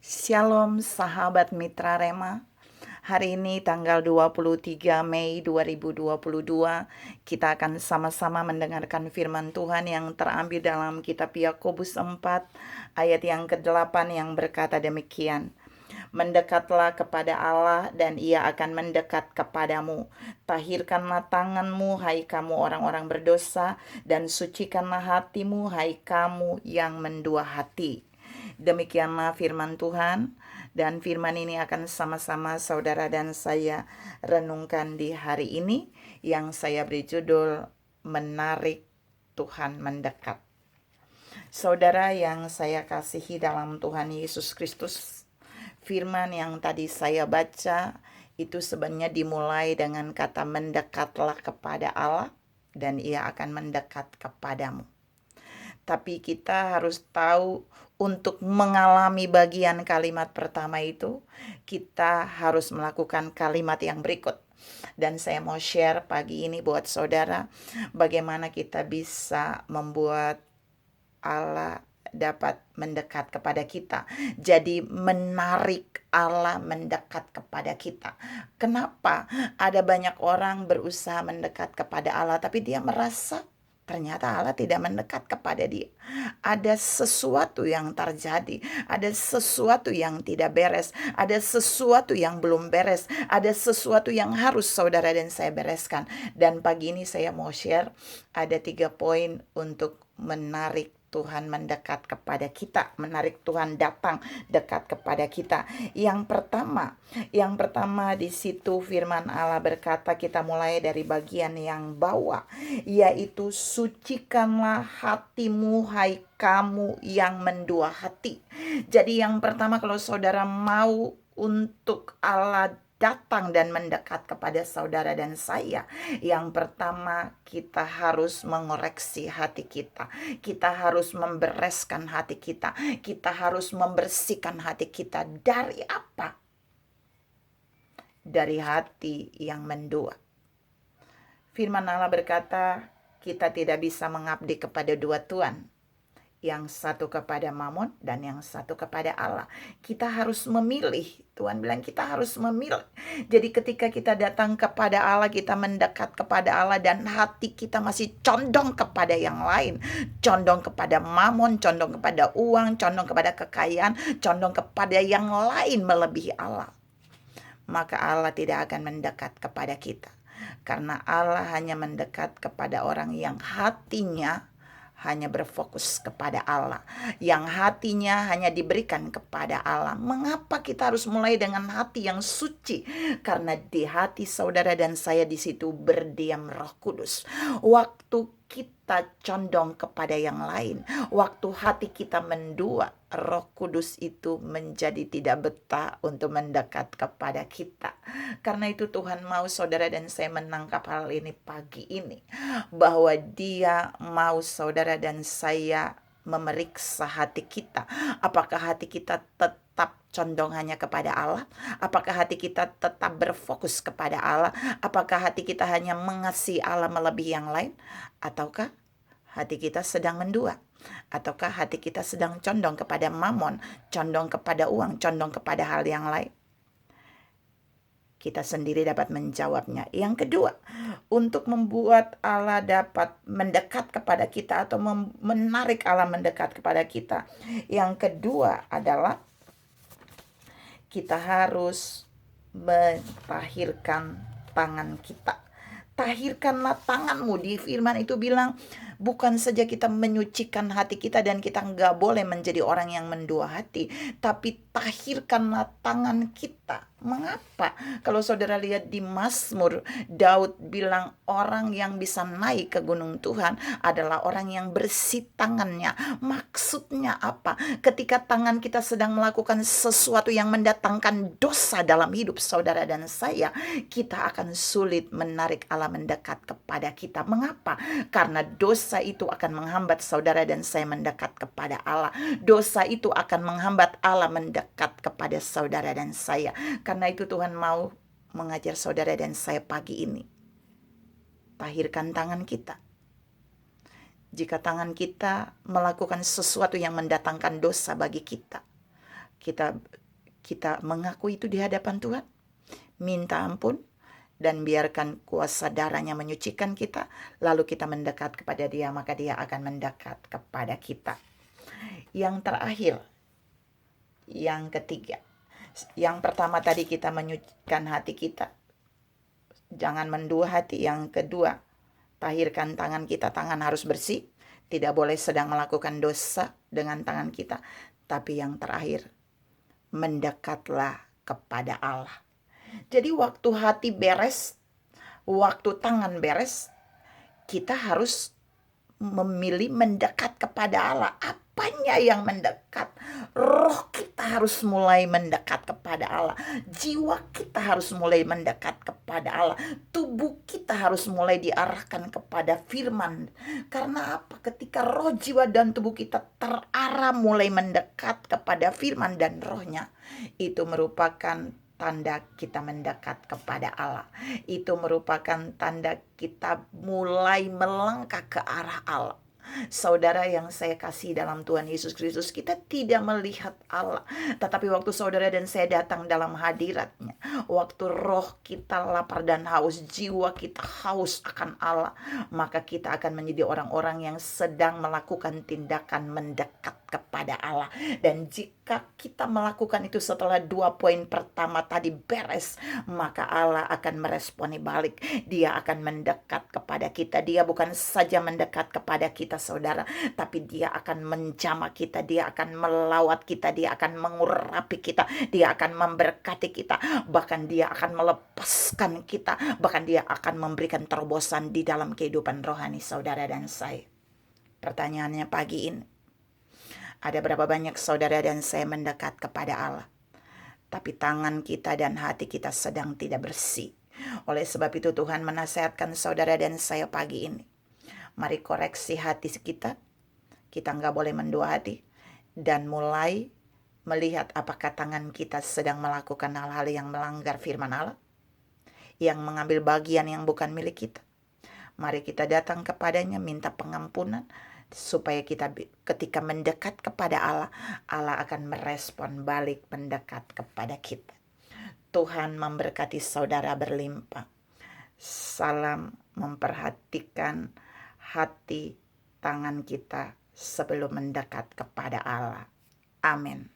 Shalom sahabat Mitra Rema. Hari ini tanggal 23 Mei 2022, kita akan sama-sama mendengarkan firman Tuhan yang terambil dalam kitab Yakobus 4 ayat yang ke-8 yang berkata demikian. Mendekatlah kepada Allah dan Ia akan mendekat kepadamu. Tahirkanlah tanganmu, hai kamu orang-orang berdosa, dan sucikanlah hatimu, hai kamu yang mendua hati. Demikianlah firman Tuhan, dan firman ini akan sama-sama saudara dan saya renungkan di hari ini yang saya beri judul Menarik Tuhan Mendekat. Saudara yang saya kasihi dalam Tuhan Yesus Kristus, firman yang tadi saya baca itu sebenarnya dimulai dengan kata mendekatlah kepada Allah dan Ia akan mendekat kepadamu. Tapi kita harus tahu untuk mengalami bagian kalimat pertama itu, kita harus melakukan kalimat yang berikut. Dan saya mau share pagi ini buat saudara, bagaimana kita bisa membuat Allah dapat mendekat kepada kita. Jadi menarik Allah mendekat kepada kita. Kenapa ada banyak orang berusaha mendekat kepada Allah, tapi dia merasa ternyata Allah tidak mendekat kepada dia. Ada sesuatu yang terjadi, ada sesuatu yang tidak beres, ada sesuatu yang belum beres, ada sesuatu yang harus saudara dan saya bereskan. Dan pagi ini saya mau share ada 3 poin untuk menarik Tuhan mendekat kepada kita, menarik Tuhan datang dekat kepada kita. Yang pertama di situ firman Allah berkata, kita mulai dari bagian yang bawah, yaitu sucikanlah hatimu, hai kamu yang mendua hati. Jadi yang pertama, kalau saudara mau untuk Allah datang dan mendekat kepada saudara dan saya, yang pertama kita harus mengoreksi hati kita. Kita harus membereskan hati kita. Kita harus membersihkan hati kita. Dari apa? Dari hati yang mendua. Firman Allah berkata, kita tidak bisa mengabdi kepada dua tuan. Yang satu kepada Mamon dan yang satu kepada Allah. Kita harus memilih. Tuhan bilang kita harus memilih. Jadi ketika kita datang kepada Allah, kita mendekat kepada Allah dan hati kita masih condong kepada yang lain. Condong kepada Mamon, condong kepada uang, condong kepada kekayaan, condong kepada yang lain melebihi Allah. Maka Allah tidak akan mendekat kepada kita. Karena Allah hanya mendekat kepada orang yang hatinya hanya berfokus kepada Allah, yang hatinya hanya diberikan kepada Allah. Mengapa kita harus mulai dengan hati yang suci? Karena di hati saudara dan saya di situ berdiam Roh Kudus. Waktu kita condong kepada yang lain, waktu hati kita mendua, Roh Kudus itu menjadi tidak betah untuk mendekat kepada kita. Karena itu Tuhan mau saudara dan saya menangkap hal ini pagi ini, bahwa Dia mau saudara dan saya memeriksa hati kita. Apakah hati kita tetap condong hanya kepada Allah? Apakah hati kita tetap berfokus kepada Allah? Apakah hati kita hanya mengasihi Allah melebihi yang lain? Ataukah hati kita sedang mendua? Ataukah hati kita sedang condong kepada mamon, condong kepada uang, condong kepada hal yang lain? Kita sendiri dapat menjawabnya. Yang kedua, untuk membuat Allah dapat mendekat kepada kita atau menarik Allah mendekat kepada kita, yang kedua adalah kita harus mentahirkan tangan kita. Tahirkanlah tanganmu. Di firman itu bilang, bukan saja kita menyucikan hati kita dan kita nggak boleh menjadi orang yang mendua hati, tapi tahirkanlah tangan kita. Mengapa? Kalau saudara lihat di Mazmur, Daud bilang orang yang bisa naik ke gunung Tuhan adalah orang yang bersih tangannya. Maksudnya apa? Ketika tangan kita sedang melakukan sesuatu yang mendatangkan dosa dalam hidup saudara dan saya, kita akan sulit menarik Allah mendekat kepada kita. Mengapa? Karena dosa itu akan menghambat saudara dan saya mendekat kepada Allah. Dosa itu akan menghambat Allah mendekat kepada saudara dan saya. Karena itu Tuhan mau mengajar saudara dan saya pagi ini. Tahirkan tangan kita. Jika tangan kita melakukan sesuatu yang mendatangkan dosa bagi kita, Kita kita mengaku itu di hadapan Tuhan, minta ampun, dan biarkan kuasa darahnya menyucikan kita, lalu kita mendekat kepada Dia, maka Dia akan mendekat kepada kita. Yang terakhir, yang ketiga, yang pertama tadi kita menyucikan hati kita, jangan mendua hati. Yang kedua, tahirkan tangan kita, tangan harus bersih, tidak boleh sedang melakukan dosa dengan tangan kita. Tapi yang terakhir, mendekatlah kepada Allah. Jadi waktu hati beres, waktu tangan beres, kita harus memilih mendekat kepada Allah. Apanya yang mendekat? Roh kita harus mulai mendekat kepada Allah. Jiwa kita harus mulai mendekat kepada Allah. Tubuh kita harus mulai diarahkan kepada firman. Karena apa? Ketika roh, jiwa, dan tubuh kita terarah mulai mendekat kepada firman dan rohnya, itu merupakan tanda kita mendekat kepada Allah. Itu merupakan tanda kita mulai melangkah ke arah Allah. Saudara yang saya kasih dalam Tuhan Yesus Kristus, kita tidak melihat Allah. Tetapi waktu saudara dan saya datang dalam hadiratnya, waktu roh kita lapar dan haus, jiwa kita haus akan Allah, maka kita akan menjadi orang-orang yang sedang melakukan tindakan mendekat kepada Allah. Dan jika kita melakukan itu setelah 2 poin pertama tadi beres, maka Allah akan meresponi balik. Dia akan mendekat kepada kita. Dia bukan saja mendekat kepada kita, saudara, tapi Dia akan menjamah kita, Dia akan melawat kita, Dia akan mengurapi kita, Dia akan memberkati kita, bahkan Dia akan melepaskan kita, bahkan Dia akan memberikan terobosan di dalam kehidupan rohani saudara dan saya. Pertanyaannya pagi ini, ada berapa banyak saudara dan saya mendekat kepada Allah, tapi tangan kita dan hati kita sedang tidak bersih? Oleh sebab itu Tuhan menasihatkan saudara dan saya pagi ini, mari koreksi hati kita. Kita nggak boleh mendua hati. Dan mulai melihat apakah tangan kita sedang melakukan hal-hal yang melanggar firman Allah, yang mengambil bagian yang bukan milik kita. Mari kita datang kepadanya, minta pengampunan, supaya kita ketika mendekat kepada Allah, Allah akan merespon balik mendekat kepada kita. Tuhan memberkati saudara berlimpah. Salam memperhatikan hati tangan kita sebelum mendekat kepada Allah. Amin.